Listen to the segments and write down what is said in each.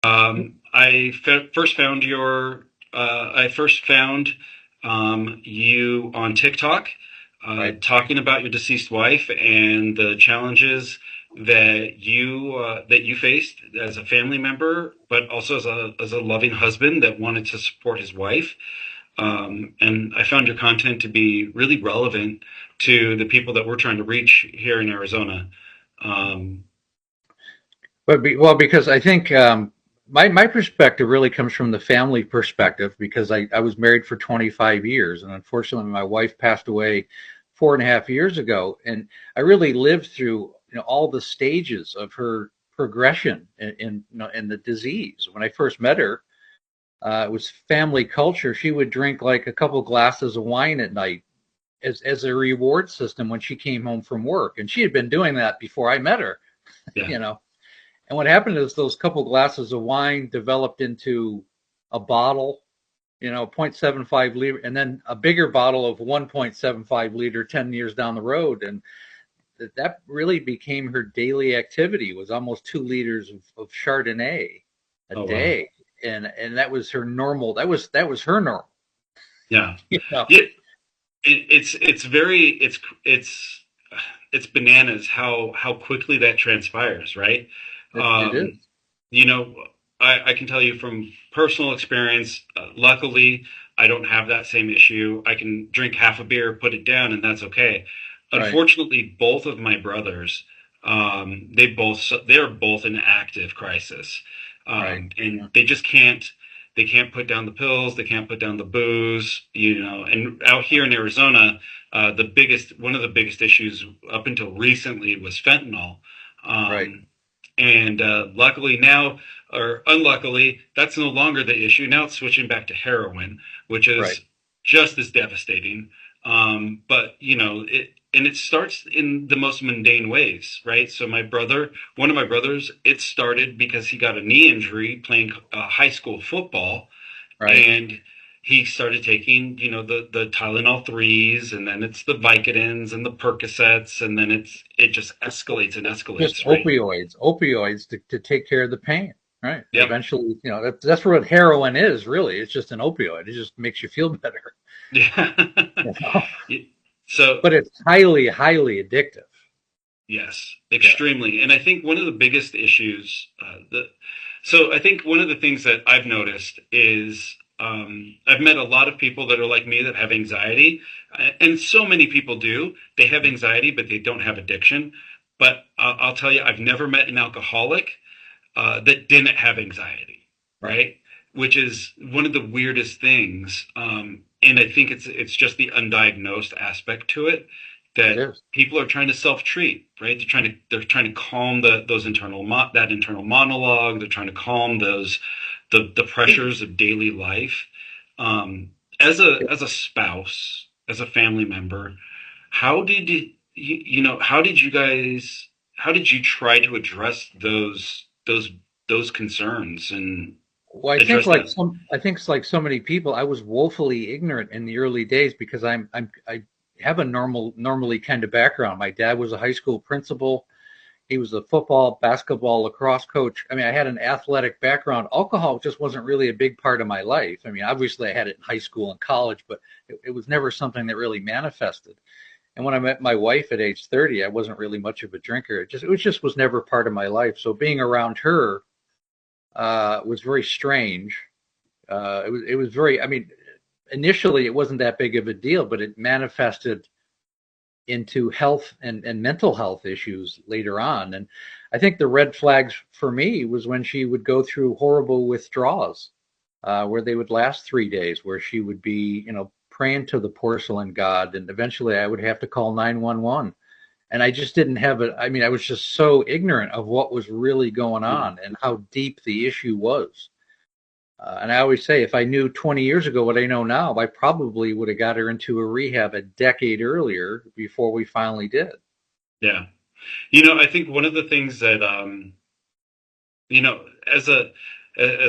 First found I first found you on TikTok, Right. talking about your deceased wife and the challenges that you faced as a family member, but also as a loving husband that wanted to support his wife. And I found your content to be really relevant to the people that we're trying to reach here in Arizona. Um, Well, because I think my perspective really comes from the family perspective because I was married for 25 years, and unfortunately my wife passed away 4.5 years ago, and I really lived through all the stages of her progression in the disease. When I first met her, it was family culture. She would drink like a couple glasses of wine at night as a reward system when she came home from work, and she had been doing that before I met her. yeah. you know And what happened is those couple glasses of wine developed into a bottle, 0.75 liter, and then a bigger bottle of 1.75 liter 10 years down the road. And that really became her daily activity, was almost 2 liters of Chardonnay a Oh wow. day. And that was her normal. That was her normal. Yeah. You know, Yeah. It's very it's bananas how quickly that transpires, right? it is. Um, you know, I can tell you from personal experience. Luckily, I don't have that same issue. I can drink half a beer, put it down, and that's okay. Right. Unfortunately, both of my brothers, they're both in active crisis, Right. and Yeah. they just can't. They can't put down the pills. They can't put down the booze. And out here in Arizona, one of the biggest issues up until recently was fentanyl. Right. Um, and luckily now, or unluckily, that's no longer the issue. Now it's switching back to heroin, which Right. is just as devastating. But it starts in the most mundane ways, right? So one of my brothers, it started because he got a knee injury playing high school football, Right. and he started taking, the Tylenol threes, and then it's the Vicodins and the Percocets, and then it just escalates and Just escalates, right? opioids to take care of the pain. Right. Yep. Eventually, that's what heroin is, really. It's just an opioid. It just makes you feel better. Yeah. You know? So But it's highly, highly addictive. yes, Yeah. extremely. And I think one of the biggest issues, so I think one of the things that I've noticed is I've met a lot of people that are like me that have anxiety, and so many people do. They have anxiety, but they don't have addiction. But I'll tell you, I've never met an alcoholic that didn't have anxiety, Right. right? Which is one of the weirdest things. And I think it's just the undiagnosed aspect to it It that is. people are trying to self-treat, right? They're trying to calm those that internal monologue. They're trying to calm the pressures of daily life. As a spouse, as a family member, how did how did you guys how did you try to address those concerns and Well, address that? I think it's like so many people, I was woefully ignorant in the early days because I have a normally kind of background. My dad was a high school principal. He was a football, basketball, lacrosse coach. I mean, I had an athletic background. Alcohol just wasn't really a big part of my life. I mean, obviously I had it in high school and college, but it was never something that really manifested. And when I met my wife at age 30, I wasn't really much of a drinker. It was never part of my life. So being around her was very strange. It was very. I mean, initially it wasn't that big of a deal, but it manifested into health and mental health issues later on. And I think the red flags for me was when she would go through horrible withdrawals, where they would last 3 days, where she would be, praying to the porcelain god, and eventually I would have to call 911. And I just didn't have it. I mean, I was just so ignorant of what was really going Mhm. on and how deep the issue was. And I always say, if I knew 20 years ago what I know now, I probably would have got her into a rehab a decade earlier before we finally did. Yeah. I think one of the things that you know, as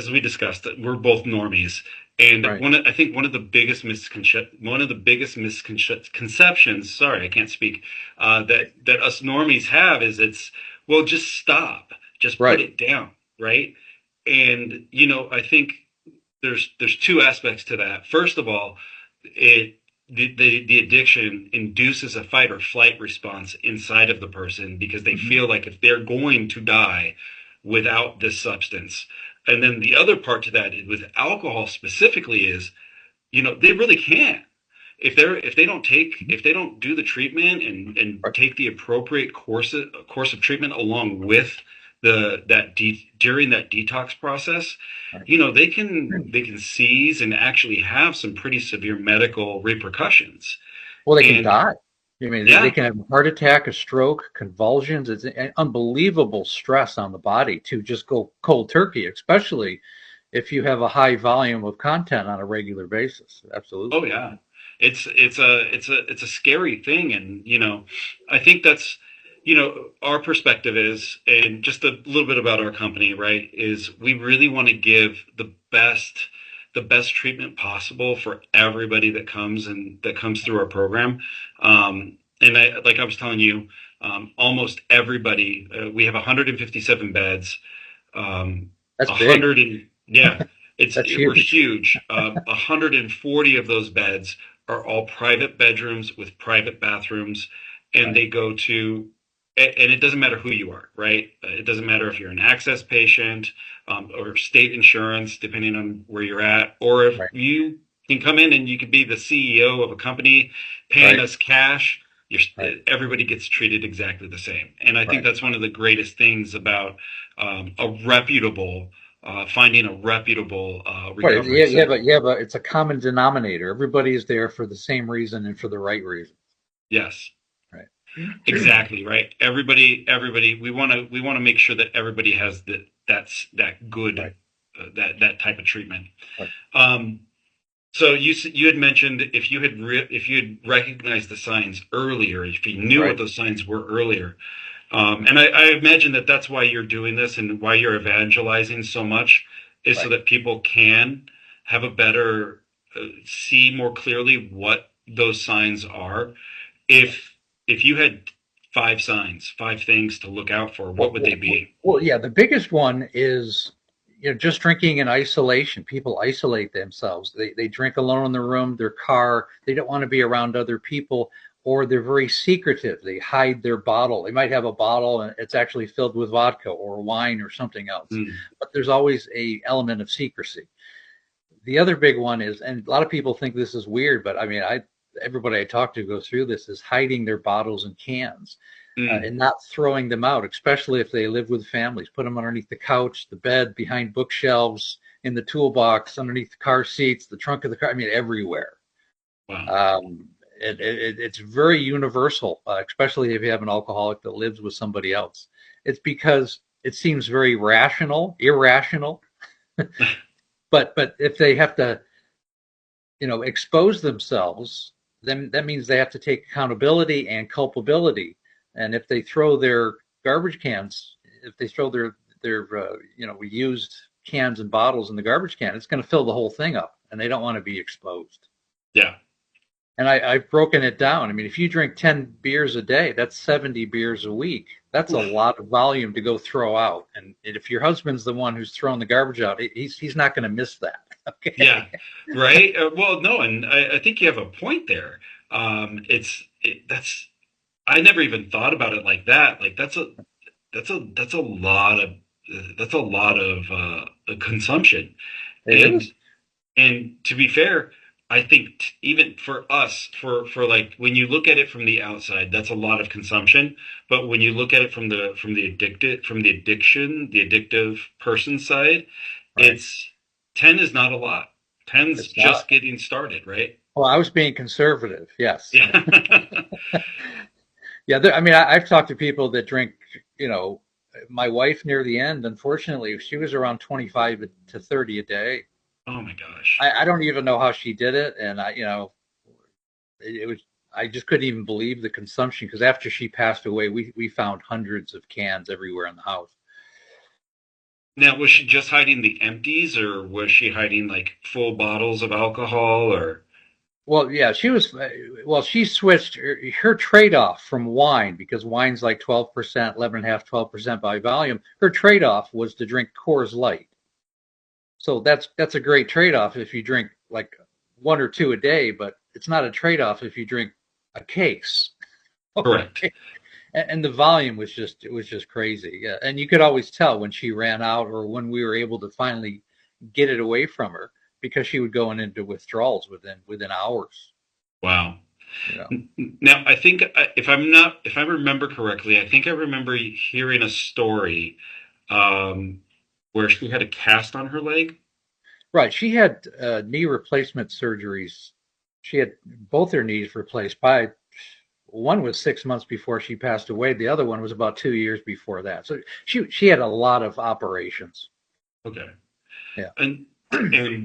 we discussed, we're both normies, and Right. I think one of the biggest misconceptions. Sorry, I can't speak. That us normies have is it's well, just stop, just put Right. it down, right? And I think there's two aspects to that. First of all, it the addiction induces a fight or flight response inside of the person because they Hmm. feel like if they're going to die without this substance. And then the other part to that with alcohol specifically is, they really can't. If they don't do the treatment and Right, take the appropriate course of treatment along with during that detox process, right. they can seize and actually have some pretty severe medical repercussions. Well, they can And die. I mean, they yeah, can have a heart attack, a stroke, convulsions. It's an unbelievable stress on the body to just go cold turkey, especially if you have a high volume of content on a regular basis. oh Absolutely. yeah, it's a scary thing, and I think that's our perspective is, and just a little bit about our company, right? Is we really want to give the best treatment possible for everybody that comes through our program. And like I was telling you, almost everybody. We have 157 beds. That's A big. hundred and yeah, That's we're huge. huge. 140 of those beds are all private bedrooms with private bathrooms, and Right, they go to, and it doesn't matter who you are, right? It doesn't matter if you're an access patient, or state insurance, depending on where you're at, or if right, you can come in and you could be the CEO of a company paying right, us cash. right, Everybody gets treated exactly the same, and I think right. that's one of the greatest things about finding a reputable Right. recovery Yeah, yeah, center. but yeah, but it's a common denominator. Everybody is there for the same reason and for the right reason. Yes, Right. exactly right. Everybody. We want to make sure that everybody has that good Right. that type of treatment. Right. Um, so you had mentioned if you had recognized the signs earlier, if you knew what Right. those signs were earlier. And I imagine that that's why you're doing this and why you're evangelizing so much is so Right. that people can have a better see more clearly what those signs are. Right. If you had five signs, five things to look out for, what would they be? Yeah, the biggest one is just drinking in isolation. People isolate themselves. They drink alone in their room, their car. They don't want to be around other people, or they're very secretive. They hide their bottle. They might have a bottle and it's actually filled with vodka or wine or something else, Hmm. but there's always a element of secrecy. The other big one is, and a lot of people think this is weird, but I mean, I everybody I talk to goes through this, is hiding their bottles and cans, Hmm. and not throwing them out, especially if they live with families. Put them underneath the couch, the bed, behind bookshelves, in the toolbox, underneath the car seats, the trunk of the car. I mean, everywhere. Wow. Um, it's very universal, especially if you have an alcoholic that lives with somebody else. It's because it seems very rational, irrational, but if they have to expose themselves, then that means they have to take accountability and culpability. And if they throw their garbage cans, if they throw their used cans and bottles in the garbage can, it's going to fill the whole thing up, and they don't want to be exposed. Yeah. And I've broken it down. I mean, if you drink 10 beers a day, that's 70 beers a week. That's a Oof. lot of volume to go throw out. And if your husband's the one who's throwing the garbage out, he's not going to miss that. Yeah. Okay. Right. Well, no, and I think you have a point there. That's I never even thought about it like that. Like that's a lot of consumption. It And is. and to be fair, I think even for us, for like when you look at it from the outside, that's a lot of consumption. But when you look at it from the addiction, the addictive person side, Right. it's 10 is not a lot. Ten's It's not. just getting started, right? Well, I was being conservative. Yes. Yeah. Yeah. I mean, I've talked to people that drink, you know, my wife near the end, unfortunately, she was around 25 to 30 a day. Oh my gosh. I don't even know how she did it. And it was, I just couldn't even believe the consumption because after she passed away, we found hundreds of cans everywhere in the house. Now, was she just hiding the empties, or was she hiding like full bottles of alcohol, or? Well, yeah, she switched her trade off from wine because wine's like 12%, 11.5, 12% by volume. Her trade off was to drink Coors Light. So that's a great trade-off if you drink like one or two a day, but it's not a trade-off if you drink a case. Correct. Okay. And the volume was just it was just crazy. Yeah. And you could always tell when she ran out or when we were able to finally get it away from her because she would go into withdrawals within hours, Wow. you know. Now, I think if I remember correctly, I think I remember hearing a story um, where she had a cast on her leg. Right. She had knee replacement surgeries. She had both her knees replaced by one was 6 months before she passed away. The other one was about 2 years before that. So she had a lot of operations. Okay. Yeah. And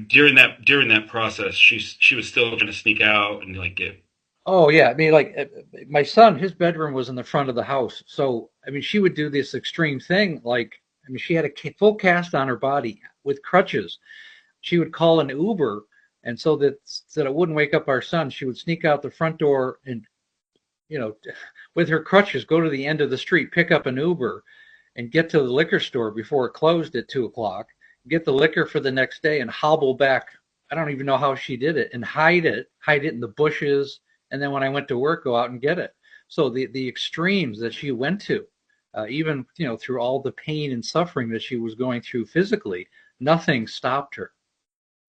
during that process, she was still going to sneak out and like get. Oh yeah. I mean, like my son, his bedroom was in the front of the house. So I mean, she would do this extreme thing. Like I mean, she had a full cast on her body with crutches. She would call an Uber, and so that it wouldn't wake up our son, she would sneak out the front door and you know, with her crutches, go to the end of the street, pick up an Uber, and get to the liquor store before it closed at 2 o'clock, get the liquor for the next day, and hobble back. I don't even know how she did it, and hide it in the bushes, and then when I went to work, go out and get it. So the extremes that she went to, even through all the pain and suffering that she was going through physically, nothing stopped her.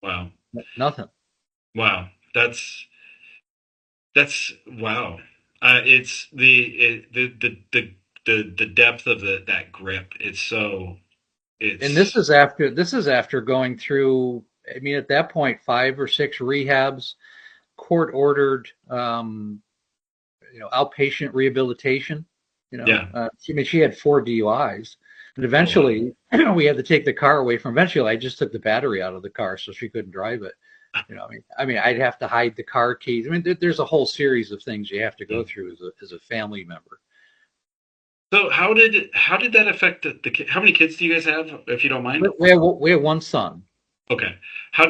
Wow. Nothing. Wow. That's wow. It's the depth of that grip. It's so And it's this is after going through. I mean, at that point, 5 or 6 rehabs, court ordered, outpatient rehabilitation. yeah. I mean, she had 4 DUIs, and Oh wow. eventually we had to take the car away from. Eventually, I just took the battery out of the car so she couldn't drive it. I mean, I'd have to hide the car keys. I mean, there's a whole series of things you have to go Mm. through as a family member. So how did that affect how many kids do you guys have, if you don't mind? We have one son. Okay. One son. How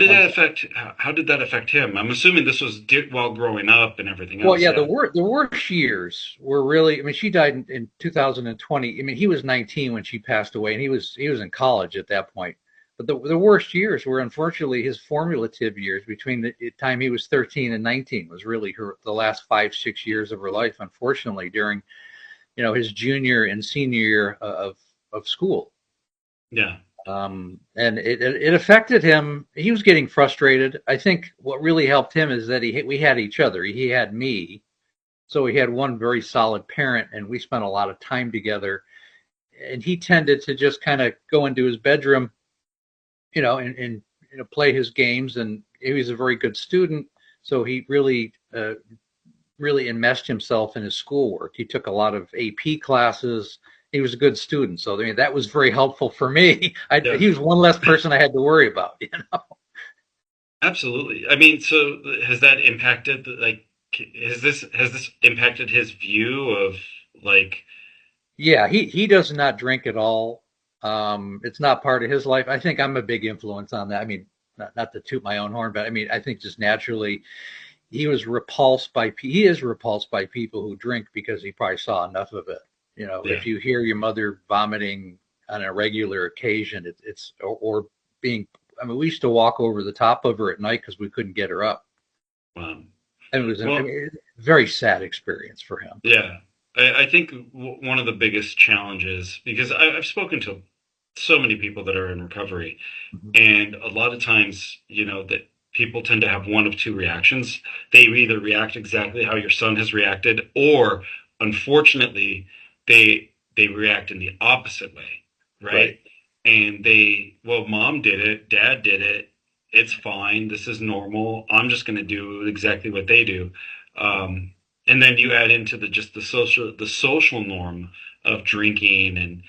did that affect him? I'm assuming this was while growing up and everything Well, else. yeah, Yeah. the worst years were really. I mean, she died in 2020. I mean, he was 19 when she passed away, and he was in college at that point. But the worst years were unfortunately his formative years between the time he was 13 and 19 was really the last 5 6 years of her life. Unfortunately, during his junior and senior year of school. Yeah. And it affected him. He was getting frustrated. I think what really helped him is that we had each other. He had me, so he had one very solid parent, and we spent a lot of time together. And he tended to just kind of go into his bedroom, and play his games. And he was a very good student, so he really enmeshed himself in his schoolwork. He took a lot of AP classes. He was a good student, so I mean that was very helpful for me. Yeah. He was one less person I had to worry about. Absolutely. I mean, so has that impacted like has this impacted his view of like Yeah, he does not drink at all. It's not part of his life. I think I'm a big influence on that. I mean, not to toot my own horn, but I mean, I think just naturally he is repulsed by people who drink because he probably saw enough of it. yeah. If you hear your mother vomiting on a regular occasion, it's or being. I mean, we used to walk over the top of her at night because we couldn't get her up, Um, and it was I well, mean, a very sad experience for him. yeah. I think one of the biggest challenges because I've spoken to so many people that are in recovery, Mhm. and a lot of times, that people tend to have one of two reactions. They either react exactly how your son has reacted, or unfortunately, they react in the opposite way, Right. right? And well, mom did it, dad did it. It's fine. This is normal. I'm just going to do exactly what they do. Um, and then you add into the social norm of drinking and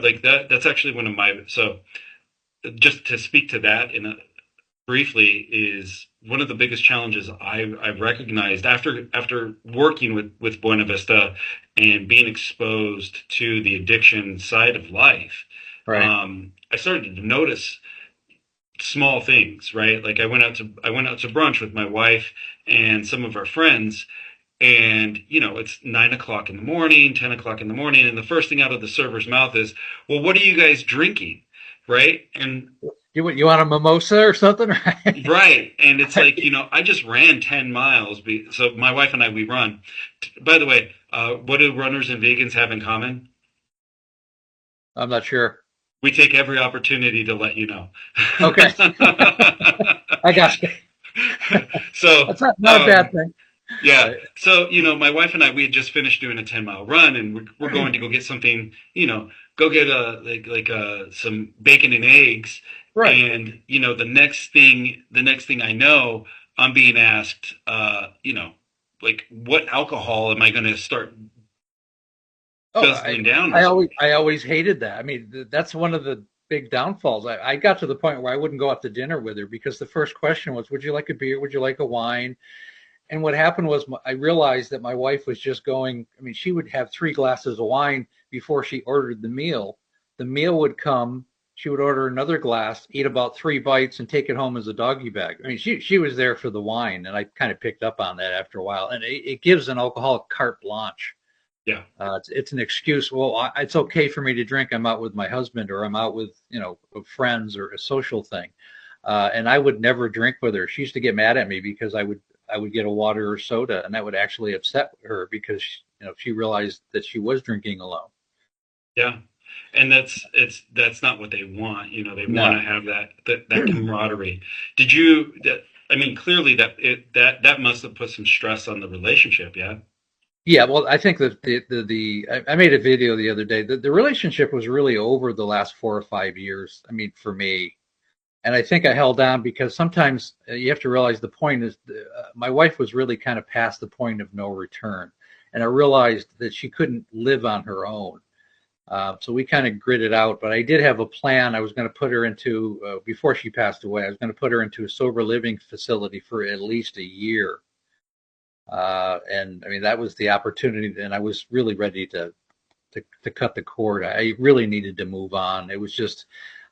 like that's actually one of my so just to speak to that briefly is one of the biggest challenges I've recognized after working with Buena Vista and being exposed to the addiction side of life. Right. I started to notice small things, right? Like I went out to brunch with my wife and some of our friends, and it's 9 o'clock in the morning, 10 o'clock in the morning, and the first thing out of the server's mouth is, well, what are you guys drinking? right? And You want a mimosa or something, right? right, and it's like, I just ran 10 miles. So my wife and I, we run. By the way, what do runners and vegans have in common? I'm not sure. We take every opportunity to let you know. Okay, I got you. So, That's not a bad thing. yeah. Right. So, my wife and I, we had just finished doing a 10-mile run, and we're going to go get something, go get some bacon and eggs. Right. And, the next thing I know, I'm being asked, like, what alcohol am I going to start Oh, guzzling down this week? I always hated that. I mean, that's one of the big downfalls. I got to the point where I wouldn't go out to dinner with her because the first question was, "Would you like a beer? Would you like a wine?" And what happened was I realized that my wife was just going. I mean, she would have 3 glasses of wine before she ordered the meal. The meal would come. She would order another glass, eat about 3 bites, and take it home as a doggy bag. I mean, she was there for the wine, and I kind of picked up on that after a while. And it gives an alcoholic carte blanche. Yeah. It's an excuse. Well, it's okay for me to drink. I'm out with my husband, or I'm out with friends, or a social thing. And I would never drink with her. She used to get mad at me because I would get a water or soda, and that would actually upset her because she realized that she was drinking alone. Yeah. And that's not what they want. They want to No. have that camaraderie. Did you that I mean, clearly that must have put some stress on the relationship, yeah? Yeah, well, I think that I made a video the other day. The relationship was really over the last 4 or 5 years. I mean, for me, and I think I held on because sometimes you have to realize the point is my wife was really kind of past the point of no return, and I realized that she couldn't live on her own. So we kind of gritted out, but I did have a plan. I was going to put her into before she passed away. I was going to put her into a sober living facility for at least a year, and I mean that was the opportunity. And I was really ready to cut the cord. I really needed to move on. It was just,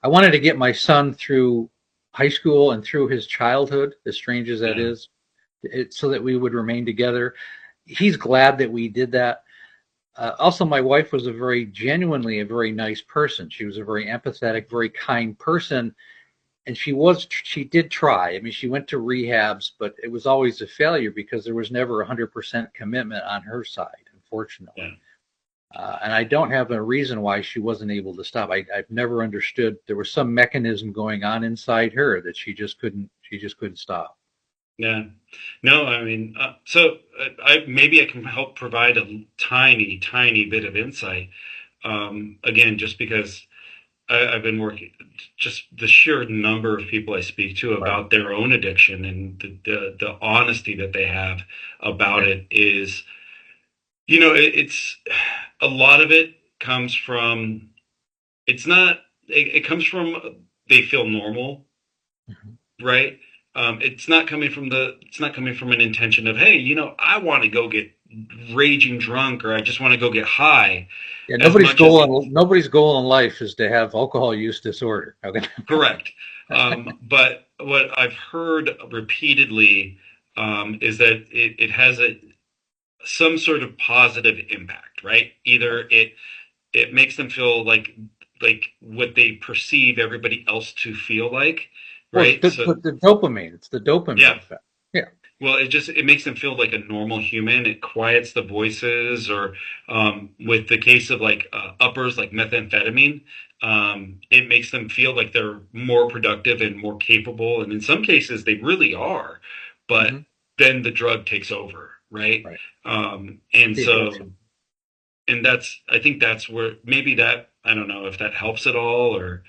I wanted to get my son through high school and through his childhood, as strange as that Yeah. is, so that we would remain together. He's glad that we did that. Also, my wife was genuinely a very nice person. She was a very empathetic, very kind person. And she did try. I mean, she went to rehabs, but it was always a failure because there was never 100% commitment on her side, Yeah. unfortunately. And I don't have a reason why she wasn't able to stop. I've never understood. There was some mechanism going on inside her that she just couldn't stop. Yeah. No, I mean, I maybe I can help provide a tiny, tiny bit of insight. Again, just because I've been working, just the sheer number of people I speak to Right. about their own addiction and the honesty that they have about it is, it's a lot of it comes from, it's not, it comes from they feel normal, Mhm. right? It's not coming from an intention of, hey, I want to go get raging drunk or I just want to go get high Yeah, as much as nobody's goal in life is to have alcohol use disorder. Okay. correct. But what I've heard repeatedly is that it has some sort of positive impact, right? Either it makes them feel like what they perceive everybody else to feel like, Well, it's right? So the dopamine. It's the dopamine yeah. effect. Yeah. Well, it makes them feel like a normal human. It quiets the voices, or with the case of like uppers, like methamphetamine, it makes them feel like they're more productive and more capable. And in some cases, they really are. But Hmm. then the drug takes over, right? Right. And It does. so, and I think that's where maybe that I don't know if that helps at all, or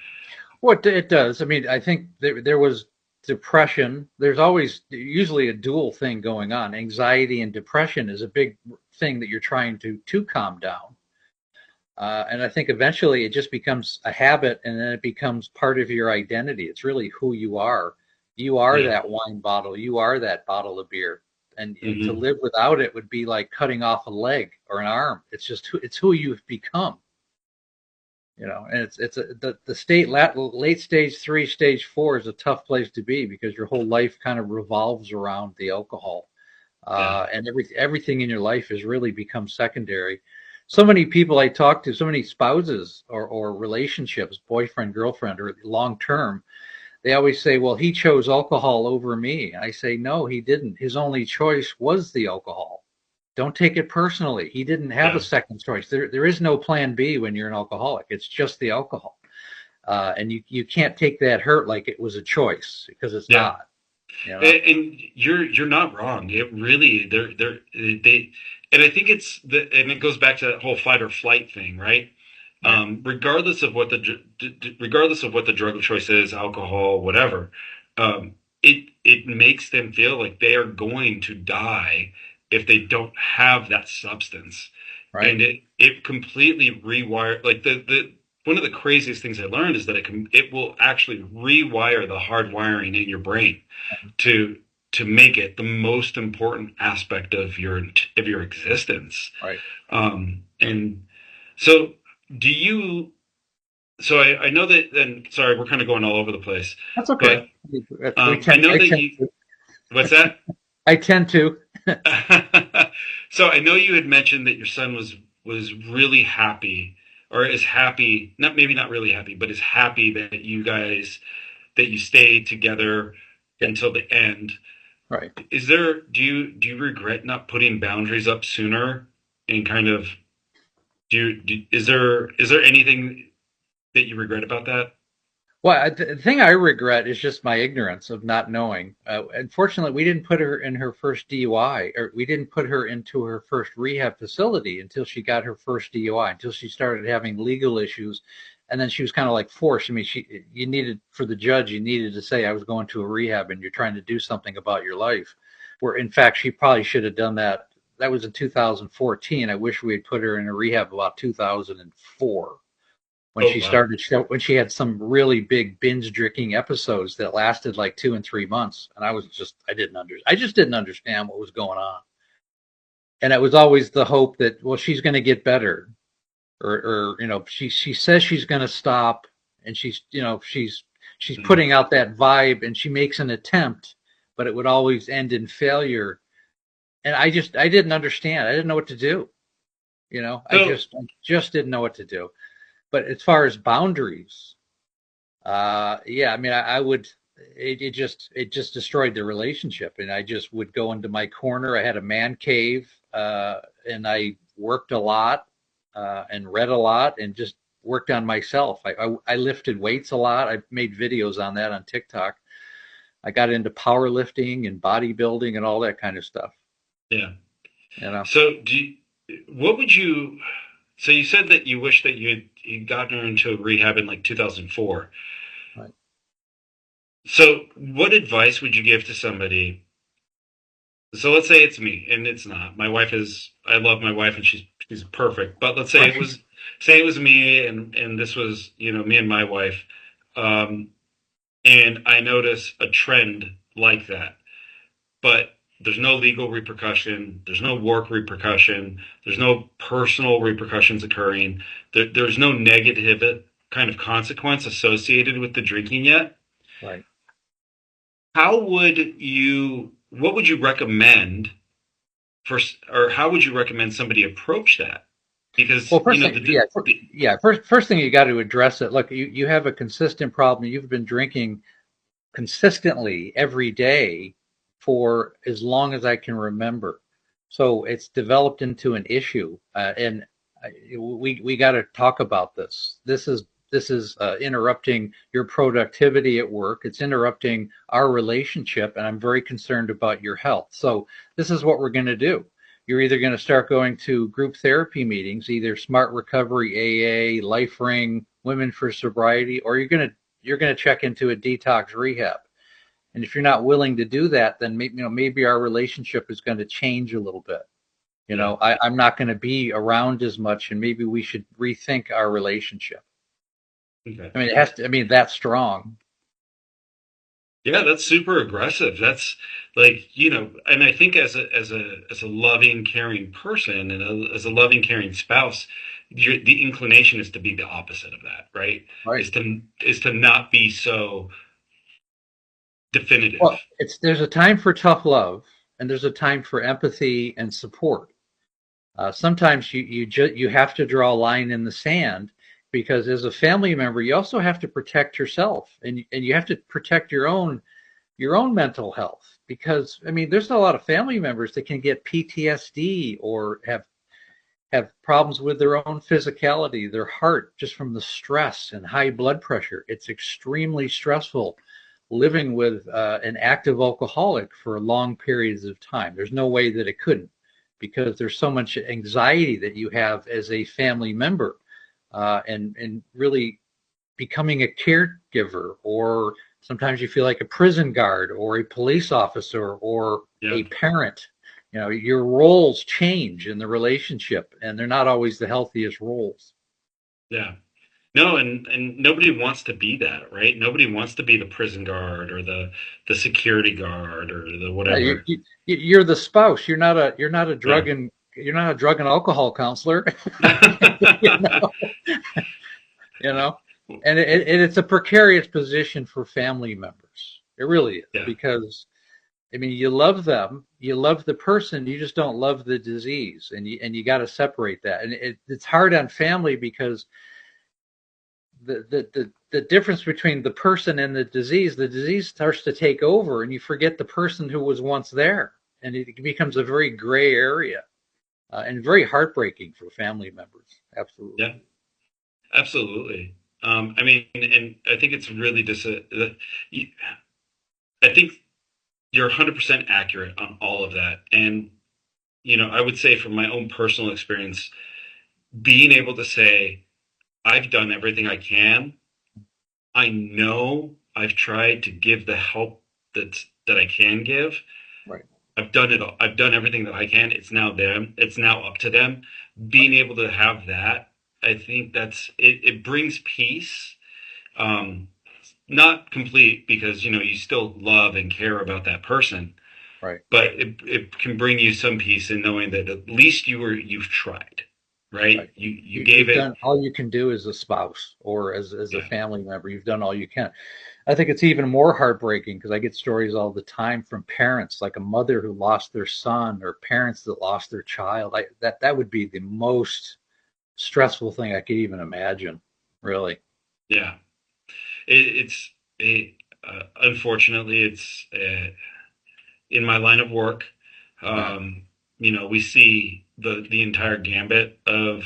What it does. I mean, I think there was depression. There's always usually a dual thing going on. Anxiety and depression is a big thing that you're trying to calm down. And I think eventually it just becomes a habit, and then it becomes part of your identity. It's really who you are. You are yeah, that wine bottle. You are that bottle of beer. And to hmm live without it would be like cutting off a leg or an arm. It's who you've become. And the late stage 3, stage 4 is a tough place to be because your whole life kind of revolves around the alcohol, yeah, and everything in your life has really become secondary. so many people I talk to, so many spouses or relationships, boyfriend, girlfriend, or long term, they always say, well, he chose alcohol over me. I say, no, he didn't. His only choice was the alcohol. Don't take it personally. He didn't have a Yeah, second choice. There is no plan B when you're an alcoholic. It's just the alcohol. And you can't take that hurt like it was a choice because it's yeah. not, you know? And you're not wrong. It really they and I think it's the and it goes back to that whole fight or flight thing, right? Right. Regardless of what regardless of what the drug of choice is, alcohol, whatever, it makes them feel like they are going to die if they don't have that substance, Right. and it completely rewire like the one of the craziest things I learned is that it will actually rewire the hard wiring in your brain to to make it the most important aspect of your existence. Right. And so do you so I know that then sorry, we're kind of going all over the place, That's okay. but I know I that tend you to. what's that? I tend to. So I know you had mentioned that your son was really happy or is happy, not maybe not really happy, but is happy that you guys that you stayed together Yeah. until the end. Right. Is there do you regret not putting boundaries up sooner and kind of is there anything that you regret about that? Well, the thing I regret is just my ignorance of not knowing. Unfortunately, we didn't put her in her first DUI, or we didn't put her into her first rehab facility until she got her first DUI, until she started having legal issues, and then she was kind of like forced. I mean, you needed for the judge, you needed to say, "I was going to a rehab, and you're trying to do something about your life." Where in fact, she probably should have done that. That was in 2014. I wish we had put her in a rehab about 2004 when Oh she wow. started when she had some really big binge drinking episodes that lasted like 2 and 3 months, and I just didn't understand what was going on. And it was always the hope that, well, she's going to get better, or she says she's going to stop, and she's Mm. putting out that vibe, and she makes an attempt, but it would always end in failure. And I didn't understand. I didn't know what to do. So I just didn't know what to do. But as far as boundaries, yeah, I mean, I would. It just destroyed the relationship, and I just would go into my corner. I had a man cave, and I worked a lot, and read a lot, and just worked on myself. I lifted weights a lot. I made videos on that on TikTok. I got into powerlifting and bodybuilding and all that kind of stuff. yeah. You know, So what would you so you said that you wish that you'd gotten her into rehab in like 2004. right, So what advice would you give to somebody? So let's say it's me, and it's not. My wife is. I love my wife, and she's perfect. But let's right, say it was me, and this was me and my wife, um, and I notice a trend like that. But there's no legal repercussion. There's no work repercussion. There's no personal repercussions occurring. There's no negative kind of consequence associated with the drinking yet. right. How would you? What would you recommend first, or how would you recommend somebody approach that? Because Well, first thing, yeah, first thing you got to address it. Look, you have a consistent problem. You've been drinking consistently every day for as long as I can remember. So it's developed into an issue, and we got to talk about this. This is interrupting your productivity at work. It's interrupting our relationship, and I'm very concerned about your health. So this is what we're going to do. You're either going to start going to group therapy meetings, either Smart Recovery AA, Life Ring, Women for Sobriety, or you're going to check into a detox rehab. And if you're not willing to do that, then maybe our relationship is going to change a little bit. yeah, I'm not going to be around as much, and maybe we should rethink our relationship. okay. I mean, it has to. I mean, that's strong. Yeah, that's super aggressive. That's like, and I think as a loving, caring person and as a loving, caring spouse, the inclination is to be the opposite of that, right? Right. Is to not be so definitive. Well, there's a time for tough love, and there's a time for empathy and support. Sometimes you have to draw a line in the sand because as a family member, you also have to protect yourself and you have to protect your own mental health because I mean, there's a lot of family members that can get PTSD or have problems with their own physicality, their heart, just from the stress and high blood pressure. It's extremely stressful living with an active alcoholic for long periods of time. There's no way that it couldn't because there's so much anxiety that you have as a family member and really becoming a caregiver or sometimes you feel like a prison guard or a police officer or Yeah. a parent. You know, your roles change in the relationship and they're not always the healthiest roles. Yeah. No, and nobody wants to be that, right? Nobody wants to be the prison guard or the security guard or the Yeah, whatever. you're the spouse. You're not a Yeah. drug and alcohol counselor. you know, you know, and it's a precarious position for family members. It really is Yeah. because I mean, you love them, you love the person, you just don't love the disease, and you got to separate that. And it's hard on family because the difference between the person and the disease starts to take over, and you forget the person who was once there, and it becomes a very gray area and very heartbreaking for family members. Absolutely. Yeah. Absolutely. I mean, and I think it's really I think you're 100% accurate on all of that. And, I would say from my own personal experience, being able to say, I've done everything I can. I know I've tried to give the help that I can give. Right. I've done it all. I've done everything that I can. It's now them. It's now up to them. Being Right. able to have that, I think it brings peace. Um, Not complete because you still love and care about that person, Right. but it can bring you some peace in knowing that at least you've tried, right? Right. You gave You've it. done all you can do as a spouse or as a Yeah. family member. You've done all you can. I think it's even more heartbreaking because I get stories all the time from parents, like a mother who lost their son or parents that lost their child. That would be the most stressful thing I could even imagine, really. Yeah. It's unfortunately it's in my line of work. Yeah. Um, we see the entire gambit of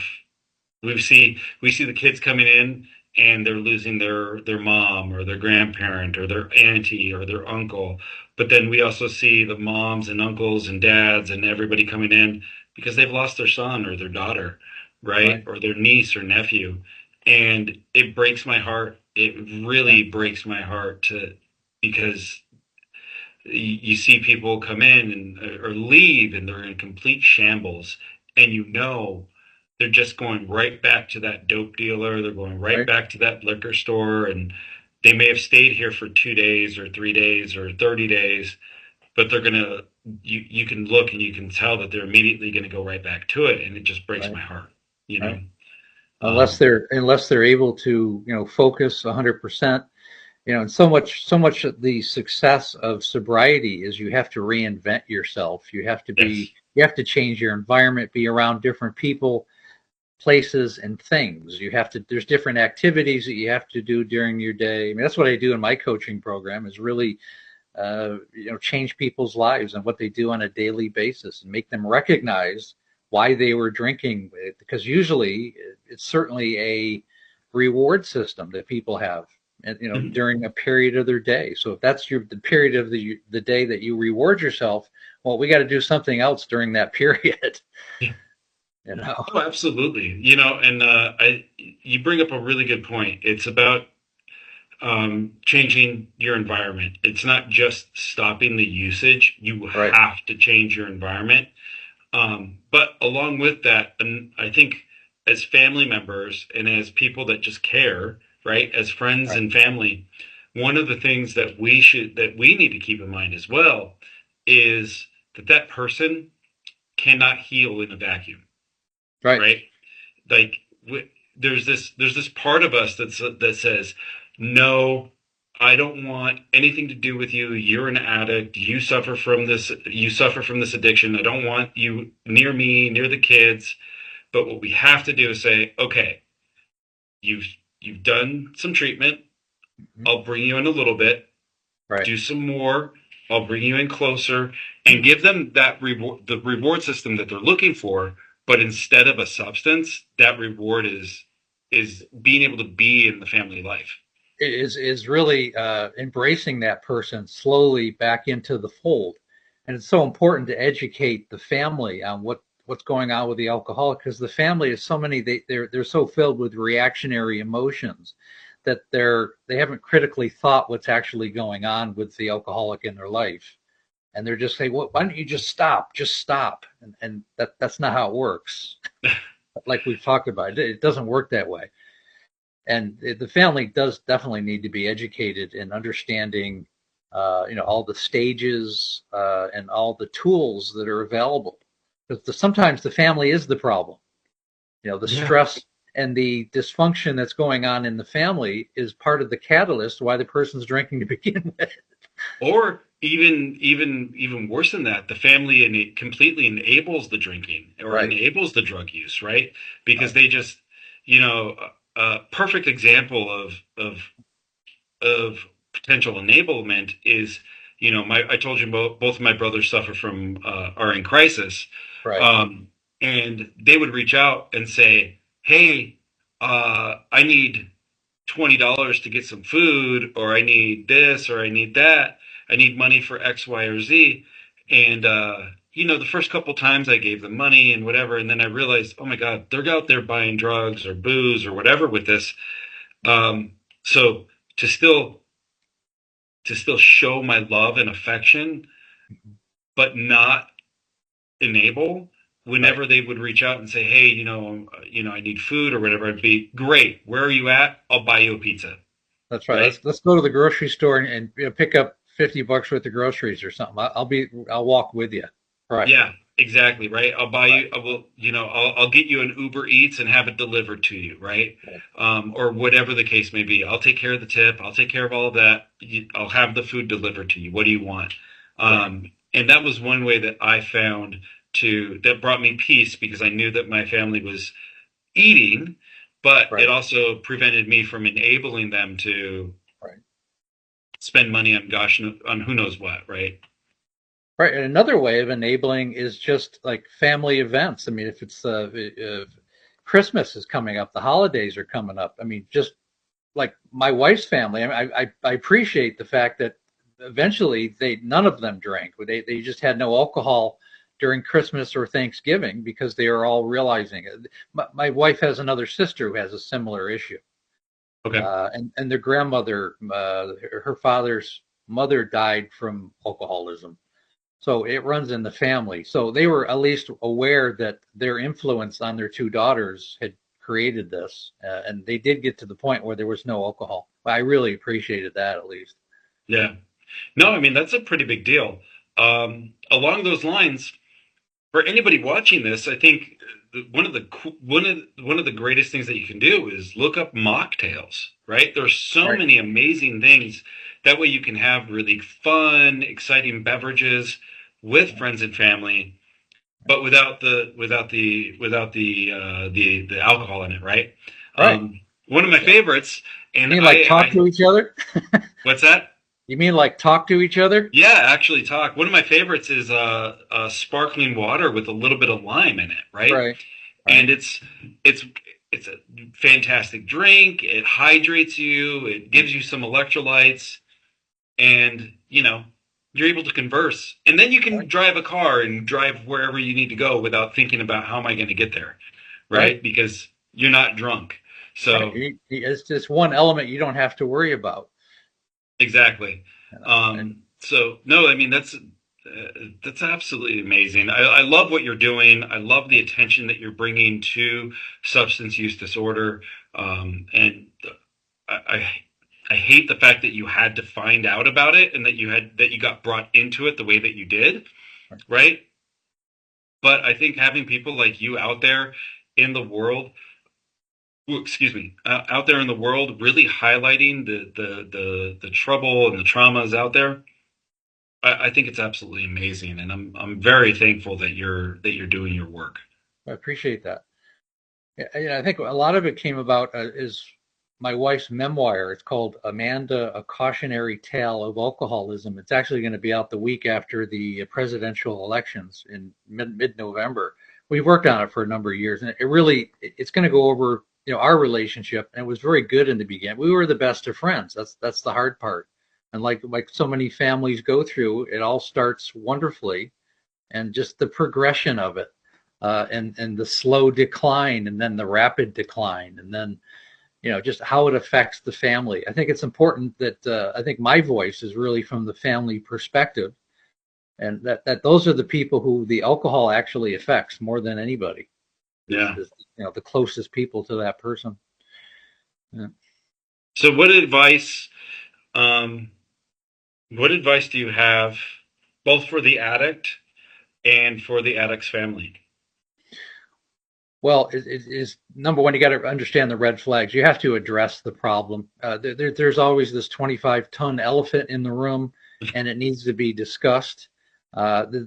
we see the kids coming in and they're losing their mom or their grandparent or their auntie or their uncle, but then we also see the moms and uncles and dads and everybody coming in because they've lost their son or their daughter, right, Right. or their niece or nephew, and it breaks my heart. It Yeah. really breaks my heart to because you see people come in and or leave and they're in complete shambles, and they're just going right back to that dope dealer, they're going right Right. back to that liquor store, and they may have stayed here for 2 days or 3 days or 30 days, but they're gonna you can look and you can tell that they're immediately going to go right back to it, and it just breaks Right. my heart you know Right. Unless um they're able to focus 100%. And so much of the success of sobriety is you have to reinvent yourself. yes. You have to change your environment, be around different people, places, and things. There's different activities that you have to do during your day. I mean, that's what I do in my coaching program is really, change people's lives and what they do on a daily basis and make them recognize why they were drinking. Because usually it's certainly a reward system that people have and Mhm. during a period of their day. So if that's the period of the day that you reward yourself, well, we got to do something else during that period. you know Oh, absolutely. And I you bring up a really good point. It's about changing your environment. It's not just stopping the usage. You right. have to change your environment. But along with that, and I think as family members and as people that just care, right, as friends Right. and family, one of the things that we need to keep in mind as well is that person cannot heal in a vacuum, Right. right? Like there's this part of us that says no. I don't want anything to do with you. You're an addict. You suffer from this. You suffer from this addiction. I don't want you near me, near the kids. But what we have to do is say, okay, you've you've done some treatment. Mhm. I'll bring you in a little bit. Right. Do some more. I'll bring you in closer and give them that reward, the reward system that they're looking for. But instead of a substance, that reward is being able to be in the family life. Is really embracing that person slowly back into the fold. And it's so important to educate the family on what's going on with the alcoholic, because the family is so many they're so filled with reactionary emotions that they haven't critically thought what's actually going on with the alcoholic in their life. And they're just saying, well, why don't you just stop? And that's not how it works. Like we've talked about, it doesn't work that way. And the family does definitely need to be educated in understanding, all the stages and all the tools that are available. Because sometimes the family is the problem. The Yeah. stress and the dysfunction that's going on in the family is part of the catalyst why the person's drinking to begin with. Or even worse than that, the family completely enables the drinking or Right. enables the drug use, right? Because Right. they just, a perfect example of potential enablement is, my I told you both of my brothers suffer from are in crisis, Right. um, and they would reach out and say, "Hey, I need $20 to get some food, or I need this, or I need that. I need money for X, Y, or Z." And, the first couple times I gave them money and whatever. And then I realized, oh my God, they're out there buying drugs or booze or whatever with this. So to still, to still show my love and affection, but not enable, Right. whenever they would reach out and say, hey, I need food or whatever, I'd be great. Where are you at? I'll buy you a pizza. That's right. Right. Let's go to the grocery store and pick up $50 worth of groceries or something. I'll walk with you. Right. Yeah, exactly, right. I'll buy Right. you. I will, I'll get you an Uber Eats and have it delivered to you, right? Or whatever the case may be. I'll take care of the tip. I'll take care of all of that. I'll have the food delivered to you. What do you want? Right. And that was one way that I found that brought me peace because I knew that my family was eating, but it Right. also prevented me from enabling them to Right. spend money on on who knows what, right? Right. And another way of enabling is just like family events. I mean, if it's Christmas is coming up, the holidays are coming up. I mean, just like my wife's family, I appreciate the fact that eventually none of them drank. They just had no alcohol during Christmas or Thanksgiving because they are all realizing it. My wife has another sister who has a similar issue, Okay. and their grandmother, her father's mother, died from alcoholism. So it runs in the family. So they were at least aware that their influence on their two daughters had created this, and they did get to the point where there was no alcohol. I really appreciated that at least. Yeah. No, I mean, that's a pretty big deal. Along those lines, for anybody watching this, I think one of the greatest things that you can do is look up mocktails, right? There's so Right. many amazing things. That way you can have really fun, exciting beverages with friends and family, but without the alcohol in it, right? Right. One of my Yeah. favorites, You and mean like talk I to each other? what's that? You mean like talk to each other? Yeah, actually talk. One of my favorites is sparkling water with a little bit of lime in it, right? Right. Right. And it's it's a fantastic drink. It hydrates you. It Right. gives you some electrolytes, and you're able to converse. And then you can Right. drive a car and drive wherever you need to go without thinking about how am I going to get there, Right. right? Because you're not drunk. Right. So It's just one element you don't have to worry about. exactly. And So no, I mean that's absolutely amazing. I love what you're doing. I love the attention that you're bringing to substance use disorder. And I, I I hate the fact that you had to find out about it and that you got brought into it the way that you did, right? But I think having people like you out there in the world well, excuse me, out there in the world, really highlighting the trouble and the traumas out there. I think it's absolutely amazing, and I'm very thankful that you're doing your work. I appreciate that. Yeah, I think a lot of it came about is my wife's memoir. It's called Amanda: A Cautionary Tale of Alcoholism. It's actually going to be out the week after the presidential elections in mid-November. We've worked on it for a number of years, and it really it's going to go over our relationship, and it was very good in the beginning. We were the best of friends. That's the hard part, and like so many families go through, it all starts wonderfully, and just the progression of it, and the slow decline, and then the rapid decline, and then just how it affects the family. I think it's important that I think my voice is really from the family perspective, and that those are the people who the alcohol actually affects more than anybody. Yeah. Is the closest people to that person. Yeah. So, um, what advice do you have, both for the addict and for the addict's family? Well, it is number one. You got to understand the red flags. You have to address the problem. There's always this 25-ton elephant in the room, and it needs to be discussed.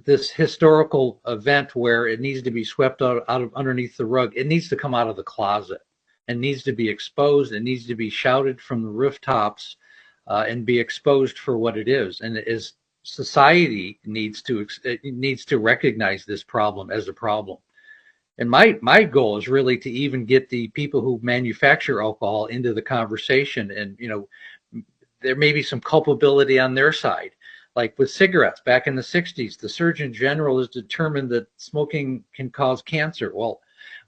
This historical event where it needs to be swept out of underneath the rug, it needs to come out of the closet. It needs to be exposed. It needs to be shouted from the rooftops, and be exposed for what it is. And it is society needs to recognize this problem as a problem. And my goal is really to even get the people who manufacture alcohol into the conversation. And there may be some culpability on their side, like with cigarettes back in the 60s. The Surgeon General has determined that smoking can cause cancer. Well,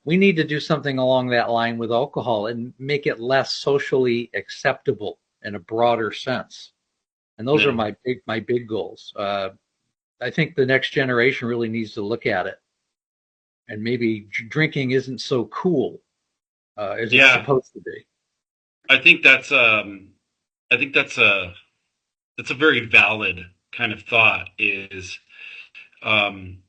we need to do something along that line with alcohol and make it less socially acceptable in a broader sense. And those are Yeah. my big goals. I think the next generation really needs to look at it, and maybe drinking isn't so cool as it's Yeah. supposed to be. I think I think that's a very valid kind of thought, is um,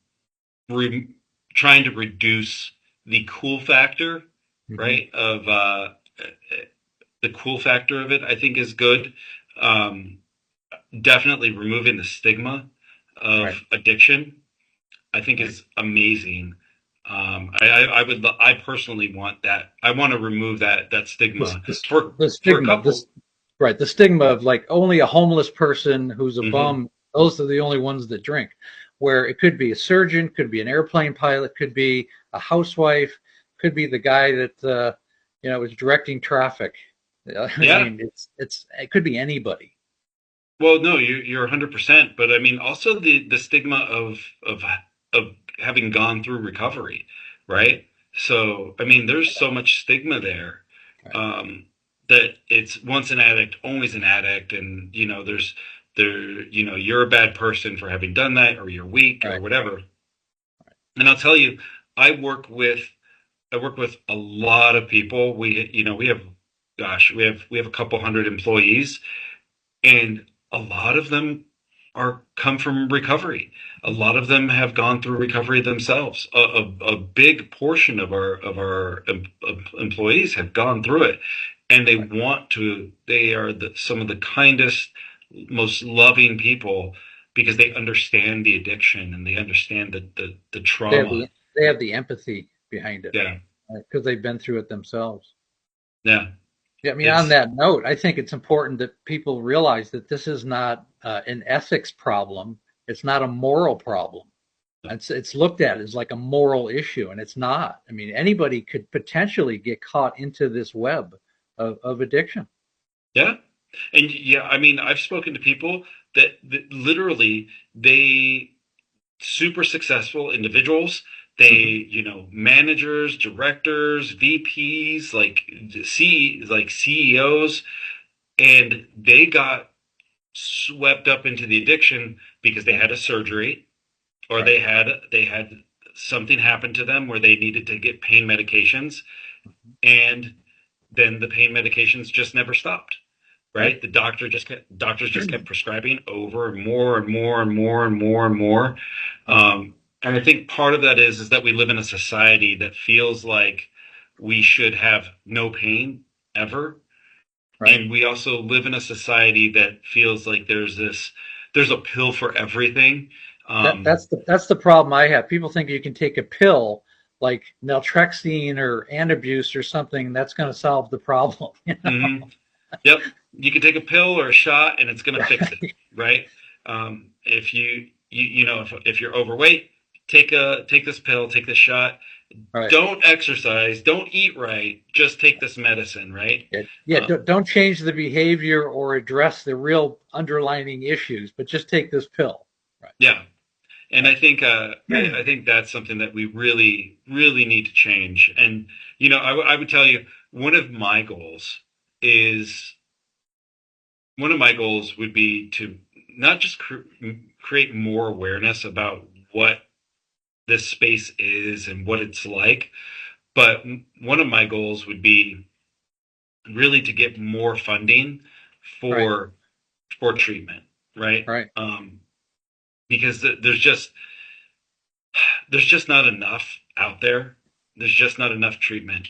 re- trying to reduce the cool factor, Mm-hmm. right? Of the cool factor of it, I think is good. Um, Definitely removing the stigma of Right. addiction, I think Right. is amazing. I personally want that. I want to remove that The, stigma the, for the a stigma, couple. this right, the stigma of like only a homeless person who's a Hmm. bum. Those are the only ones that drink. Where it could be a surgeon, could be an airplane pilot, could be a housewife, could be the guy that is directing traffic. I Yeah. mean, it could be anybody. Well, no, you're 100%. But I mean, also the stigma of having gone through recovery, right? So, I mean, there's so much stigma there, Right. um, that it's once an addict, always an addict, and you're a bad person for having done that, or you're weak, or Right. whatever. And I'll tell you, I work with I work with a lot of people. We have, gosh, we have a couple hundred employees, and a lot of them are come from recovery. A lot of them have gone through recovery themselves. A big portion of our employees have gone through it, and they Right. want to. They are some of the kindest, most loving people, because they understand the addiction and they understand the They have trauma. the empathy behind it Yeah, because they've been through it themselves. yeah. Yeah, I mean, on It's that note, I think it's important that people realize that this is not an ethics problem. It's not a moral problem. It's looked at as like a moral issue, and it's not. I mean, anybody could potentially get caught into this web of addiction. Yeah. And yeah, I mean, I've spoken to people that literally they super successful individuals. They, Hmm. managers, directors, VPs, like CEOs, and they got swept up into the addiction because they Right, had a surgery, or right, they had something happen to them where they needed to get pain medications, and then the pain medications just never stopped, right. right? Doctors just kept prescribing over and more and more and more and more and more. Uh-huh. And I think part of that is that we live in a society that feels like we should have no pain ever. Right. And we also live in a society that feels like there's a pill for everything. Um, That's the problem I have. People think you can take a pill like naltrexone or antabuse or something that's going to solve the problem. You know? mhm. Yep, you can take a pill or a shot and it's going to fix it, Right. right? If if you're overweight, take this pill, take this shot. Right. Don't exercise, don't eat right, just take this medicine, right? Yeah. Yeah. Uh, Don't change the behavior or address the real underlining issues, but just take this pill. Right. yeah, and Right. I think that's something that we really really need to change. And I would tell you one of my goals is one of my goals would be to not just create more awareness about what this space is and what it's like, but one of my goals would be really to get more funding Right. for treatment, right? Right. Because there's just not enough out there. There's just not enough treatment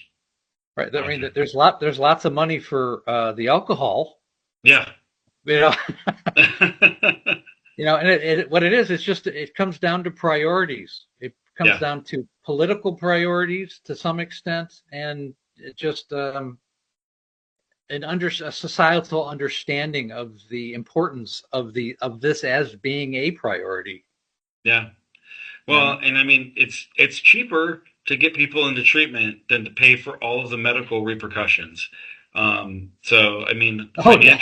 Right. I out mean, there. there's lots of money for the alcohol. Yeah. You know, and what it is, it's just it comes down to priorities. It comes Yeah. down to political priorities to some extent, and it just a societal understanding of the importance of this as being a priority. Yeah. You know? Well, and I mean, it's cheaper to get people into treatment than to pay for all of the medical repercussions. So, I mean, Oh yeah.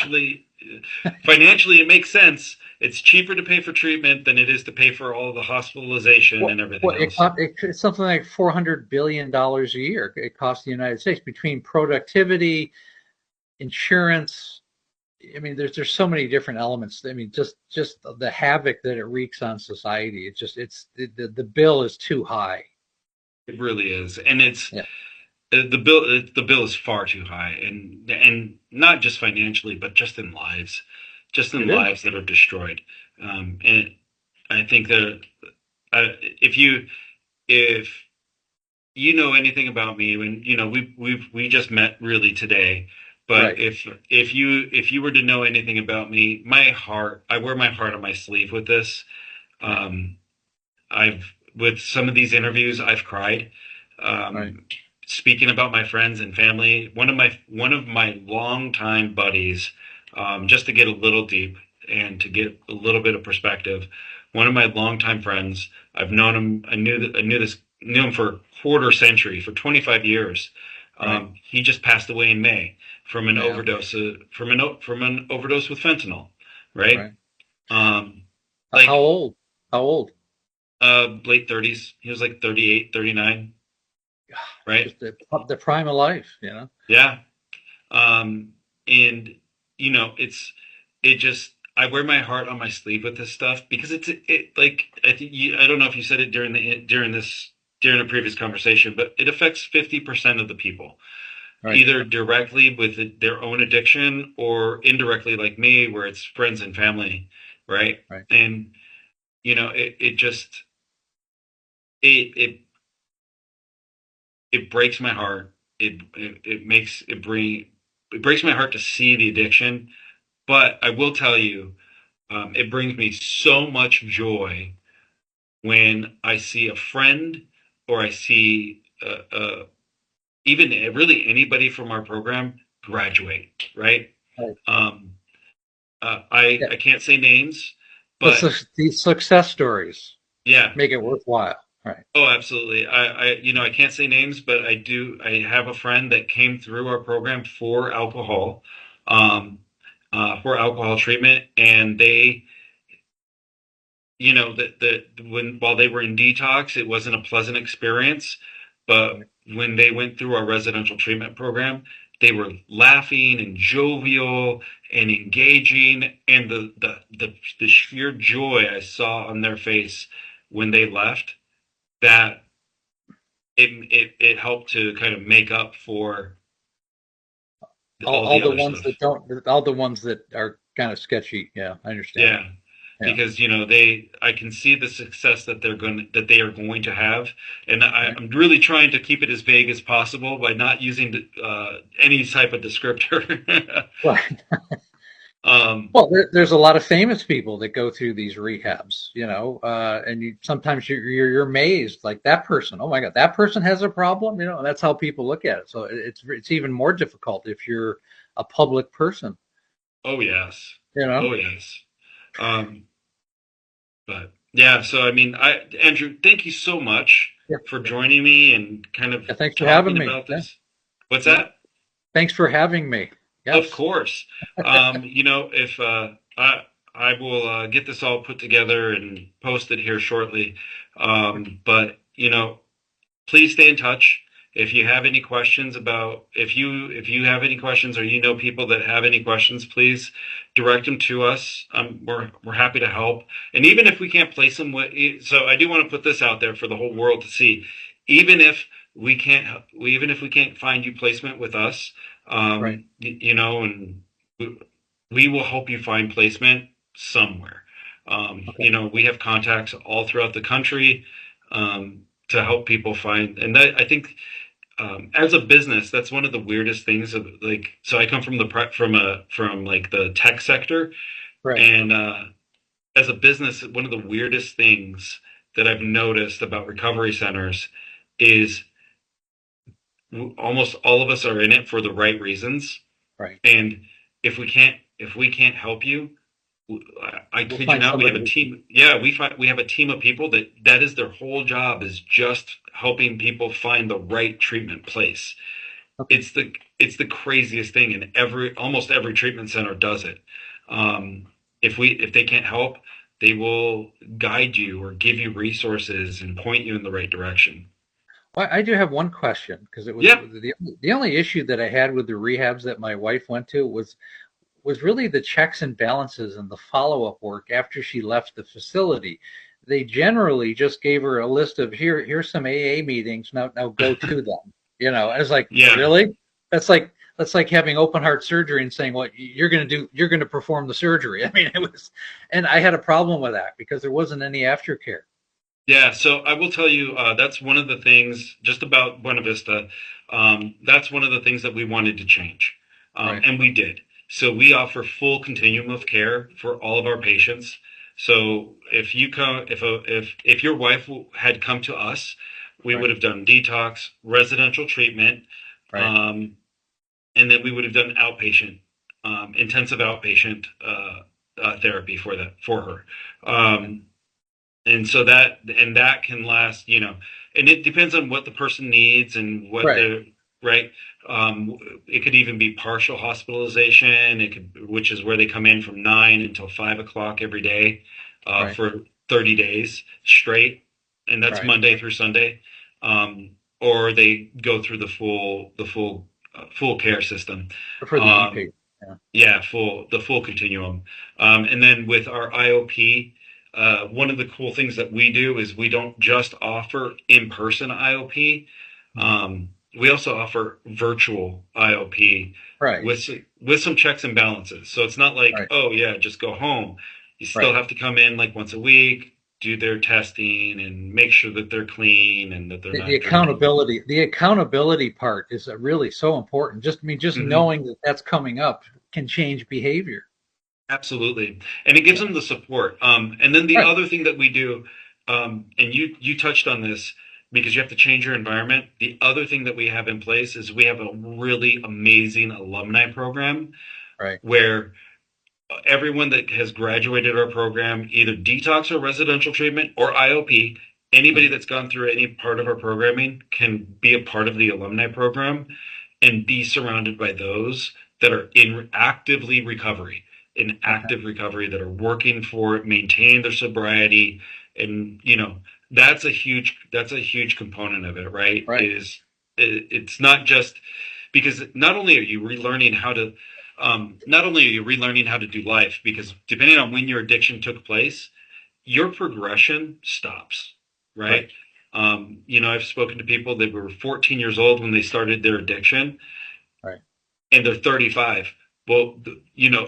financially, it makes sense. It's cheaper to pay for treatment than it is to pay for all of the hospitalization and everything else. It's something like $400 billion a year. It costs the United States between productivity, insurance. I mean, there's so many different elements. I mean, just the havoc that it wreaks on society. It's the bill is too high. It really is, and it's Yeah, the bill is far too high, and not just financially, but just in it is. lives that are destroyed. And I think that if you know anything about me, when we just met really today, but Right, if you were to know anything about me, I wear my heart on my sleeve with this. right, Um, I've with some of these interviews, I've cried. right, Speaking about my friends and family, one of my longtime buddies, just to get a little deep and to get a little bit of perspective, one of my longtime friends, I've known him. Knew him for a quarter century, for 25 years. right. He just passed away in May from an Yeah, overdose from an overdose with fentanyl, right? right. Um, How like old? How old? late 30s. He was like 38, 39, right? Just the prime of life. Yeah. Um, and it just I wear my heart on my sleeve with this stuff because it like I don't know if you said it during the previous conversation, but it affects 50% of the people, Right, either directly with their own addiction or indirectly like me, where it's friends and family, right? right. And it just it it it breaks my heart. It breaks my heart to see the addiction. But I will tell you, it brings me so much joy when I see a friend or I see even really anybody from our program graduate. Right? Right. Um, Yeah. I can't say names, but These success stories yeah. make it worthwhile. Right, Oh, absolutely. I can't say names, but I do. I have a friend that came through our program um, for alcohol treatment, and they, that when while they were in detox, it wasn't a pleasant experience, but right. when they went through our residential treatment program, they were laughing and jovial and engaging, and the sheer joy I saw on their face when they left. That it helped to kind of make up for all All the the other ones stuff. that don't, all the ones that are kind of sketchy. Yeah, I understand. Yeah. Yeah. because I can see the success that they are going to have, and Right. I'm really trying to keep it as vague as possible by not using any type of descriptor. Right. um, Well, there's a lot of famous people that go through these rehabs, and sometimes you're amazed, like that person. Oh my God, that person has a problem. And that's how people look at it. So it's even more difficult if you're a public person. oh yes, You know. oh yes. Um, but yeah, so I mean, Andrew, thank you so much Yeah. for joining me and kind of Yeah, thanks for having talking me. about Yeah. this. What's Yeah. that? Thanks for having me. Of Yes. course. If I will get this all put together and post it here shortly. But please stay in touch. If you have any questions about if you have any questions or people that have any questions, please direct them to us. We're happy to help. And even if we can't place them so I do want to put this out there for the whole world to see. Even if even if we can't find you placement with us, Right. and we will help you find placement somewhere. Okay. We have contacts all throughout the country to help people find, and that I think as a business, that's one of the weirdest things. Of like, so I come from from like the tech sector, Right. and as a business, one of the weirdest things that I've noticed about recovery centers is almost all of us are in it for the right reasons, Right. and if we can't help you, I We'll kid you find not, we have somebody a who can. team. Yeah, we have a team of people that is their whole job is just helping people find the right treatment place. Okay. It's the craziest thing, and almost every treatment center does it. If they can't help, they will guide you or give you resources and point you in the right direction. Well, I do have one question because it was Yeah, the only issue that I had with the rehabs that my wife went to was really the checks and balances and the follow-up work after she left the facility. They generally just gave her a list of here's some AA meetings. Now go to them. And it's like, yeah. really? That's like having open heart surgery and saying what you're gonna perform the surgery. I mean, it was, and I had a problem with that because there wasn't any aftercare. Yeah, so I will tell you, that's one of the things just about Buena Vista. That's one of the things that we wanted to change, Right, and we did. So we offer full continuum of care for all of our patients. So if you come, if your wife had come to us, we right, would have done detox, residential treatment, right. um, and then we would have done outpatient, intensive outpatient therapy for her. Okay, And so that can last, and it depends on what the person needs and what right, they're right. It could even be partial hospitalization. Which is where they come in from 9 until 5 o'clock every day, right, for 30 days straight, and that's right. Monday through Sunday. Or they go through full care system. For the Um, inpatient. Yeah. yeah, the full continuum. And then with our IOP, one of the cool things that we do is we don't just offer in-person IOP. Mhm. We also offer virtual IOP Right, with some checks and balances. So it's not like, right, oh yeah, just go home. You still right. have to come in like once a week, do their testing, and make sure that they're clean and that they're The not drinking. accountability part is really so important. Just Mhm. knowing that that's coming up can change behavior. Absolutely. And it gives Yeah. them the support. And then the Right. other thing that we do, and you touched on this because you have to change your environment. The other thing that we have in place is we have a really amazing alumni program Right. where everyone that has graduated our program, either detox or residential treatment or IOP, anybody Mhm. that's gone through any part of our programming can be a part of the alumni program and be surrounded by those that are in Okay. active recovery that are working for it, maintain their sobriety, and that's a huge component of it, right? Right. It's not just because not only are you relearning how to do life, because depending on when your addiction took place, your progression stops, Right. right? I've spoken to people that were 14 years old when they started their addiction, Right. and they're 35. Well,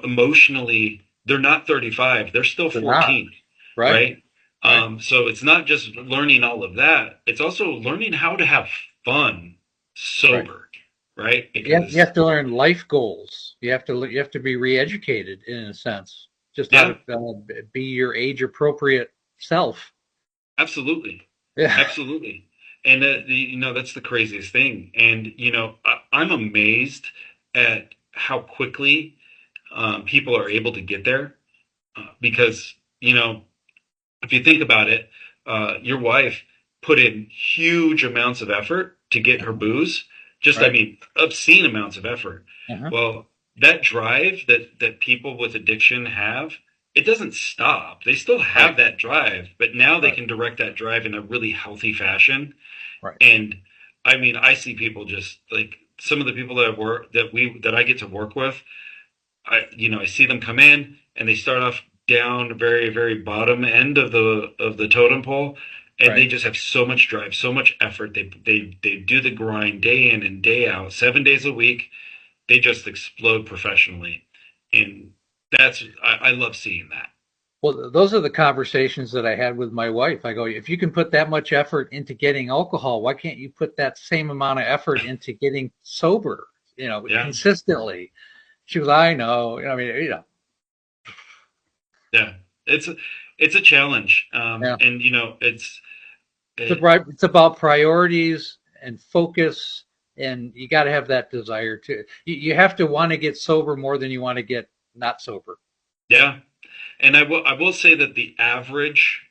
emotionally, they're not 35, they're still They're not. 14, Right. right? Right. So it's not just learning all of that, it's also learning how to have fun Right. sober, right? You Because have to learn life goals. You have to be re-educated in a sense, just how yeah, to be your age appropriate self. absolutely. Yeah. Absolutely. And that's the craziest thing. And I'm amazed at how quickly people are able to get there because if you think about it, your wife put in huge amounts of effort to get her booze. Just, I Right. mean, obscene amounts of effort. Uh-huh. Well, that drive that people with addiction have, it doesn't stop. They still Right. have that drive, but now they Right. can direct that drive in a really healthy fashion. Right. And I mean, I see people just like some of the people that I get to work with. I see them come in and they start off down very very bottom end of the totem pole, and they Right. just have so much drive, so much effort. They do the grind day in and day out, 7 days a week. They just explode professionally, and I love seeing that. Well, those are the conversations that I had with my wife. I go, if you can put that much effort into getting alcohol, why can't you put that same amount of effort into getting sober, Yeah, consistently? She was, I know. I mean, yeah. It's a challenge, yeah. and it, It's about priorities and focus, and you got to have that desire to. You have to want to get sober more than you want to get not sober. yeah. And I will say that the average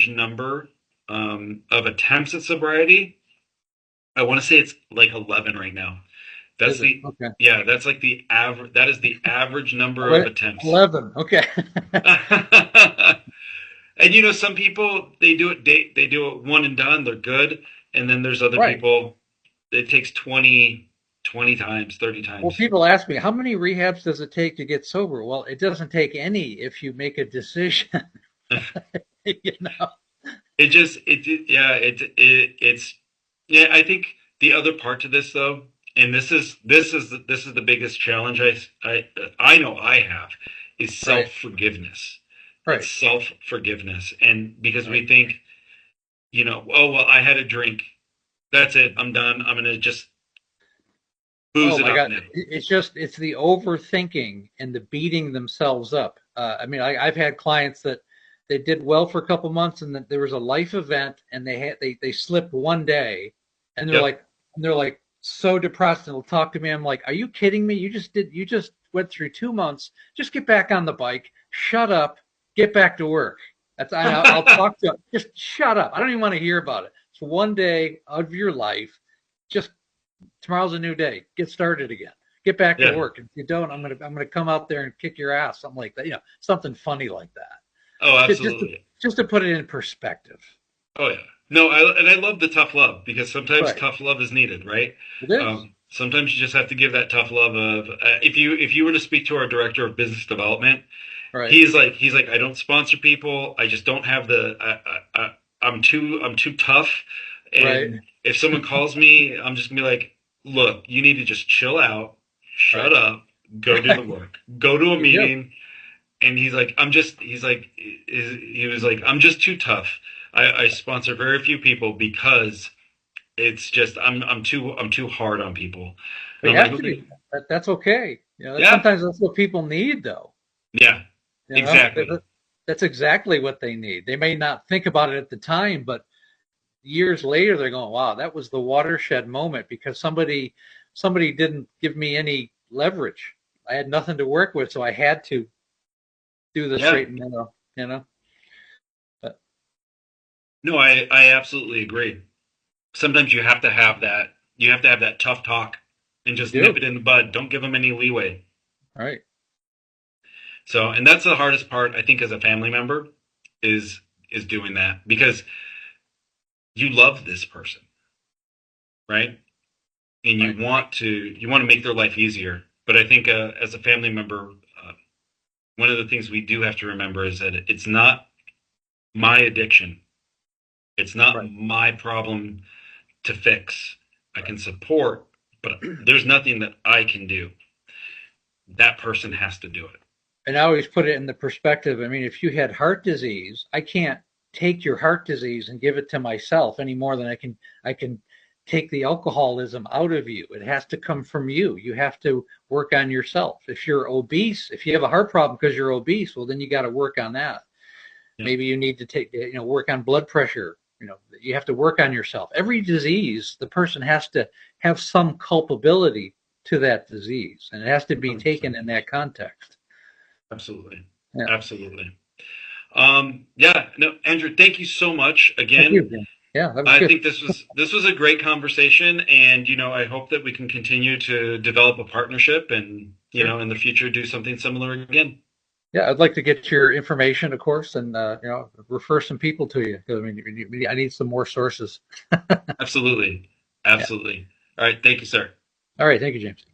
number of attempts at sobriety, I want to say it's like 11 right now. That's Is it the okay? Yeah, that's like the average. That is the average number of attempts. 11. Okay. And some people they do it one and done, they're good, and then there's other Right. people it takes 20 times, 30 Well, times. people ask me, how many rehabs does it take to get sober? Well, it doesn't take any if you make a decision. you know. Yeah, it's yeah, I think the other part to this though, and this is the biggest challenge I know I have, is Right. self-forgiveness. It's Right. self-forgiveness. And because Right. we think, oh well, I had a drink, that's it, I'm done. I'm gonna just booze Oh it my up God. now. It's the overthinking and the beating themselves up. I mean, I've had clients that they did well for a couple months and then there was a life event and they slipped one day and Yep. they're like so depressed and they'll talk to me. I'm like, are you kidding me? You just went through 2 months. Just get back on the bike. Shut up. Get back to work. I'll talk to them. Just shut up. I don't even want to hear about it. It's one day of your life. Just tomorrow's a new day. Get started again. Get back to Yeah. work. If you don't, I'm gonna come out there and kick your ass. Something like that. Something funny like that. Oh, Just just to, absolutely. just to put it in perspective. Oh yeah. No, and I love the tough love because sometimes Right. tough love is needed, right? It is. Sometimes you just have to give that tough love of if you were to speak to our director of business development, Right. he's like I don't sponsor people. I just don't have I'm too tough. Right. And if someone calls me, I'm just gonna be like, look, you need to just chill out, shut Right. up, go do the Right. work, go to a You do. meeting. And he was like, I'm just too tough. I sponsor very few people because it's just I'm too hard on people. But And you I'm like, have to be. okay, That's okay. yeah, Sometimes that's what people need, though. yeah, You know, exactly. that's exactly what they need. They may not think about it at the time, but years later they're going, wow, that was the watershed moment because somebody didn't give me any leverage. I had nothing to work with, so I had to do the Yeah, straight and narrow. But no, I absolutely agree. Sometimes you have to have that. You have to have that tough talk and you just nip do. it in the bud. Don't give them any leeway. All right. So, and that's the hardest part I think as a family member is doing that because you love this person, right? And Right. you want to make their life easier. But I think as a family member, one of the things we do have to remember is that it's not my addiction. It's not Right. my problem to fix. I Right. can support, but there's nothing that I can do. That person has to do it. and I always put it in the perspective. I mean, if you had heart disease, I can't take your heart disease and give it to myself any more than I can take the alcoholism out of you. It has to come from you. You have to work on yourself. If you're obese, if you have a heart problem because you're obese, well, then you got to work on that. Yeah, Maybe you need to work on blood pressure. You have to work on yourself. Every disease, the person has to have some culpability to that disease, and it has to be taken 100%. in that context. Absolutely. Yeah. Absolutely. Yeah, no, Andrew, thank you so much Thank you, again. Jim. Yeah, that was I good. think this was a great conversation, and I hope that we can continue to develop a partnership, and Sure. in the future do something similar again. Yeah, I'd like to get your information, of course, and refer some people to you. I mean, I need some more sources. Absolutely. Yeah. Absolutely. All right, thank you, sir. All right. Thank you, James.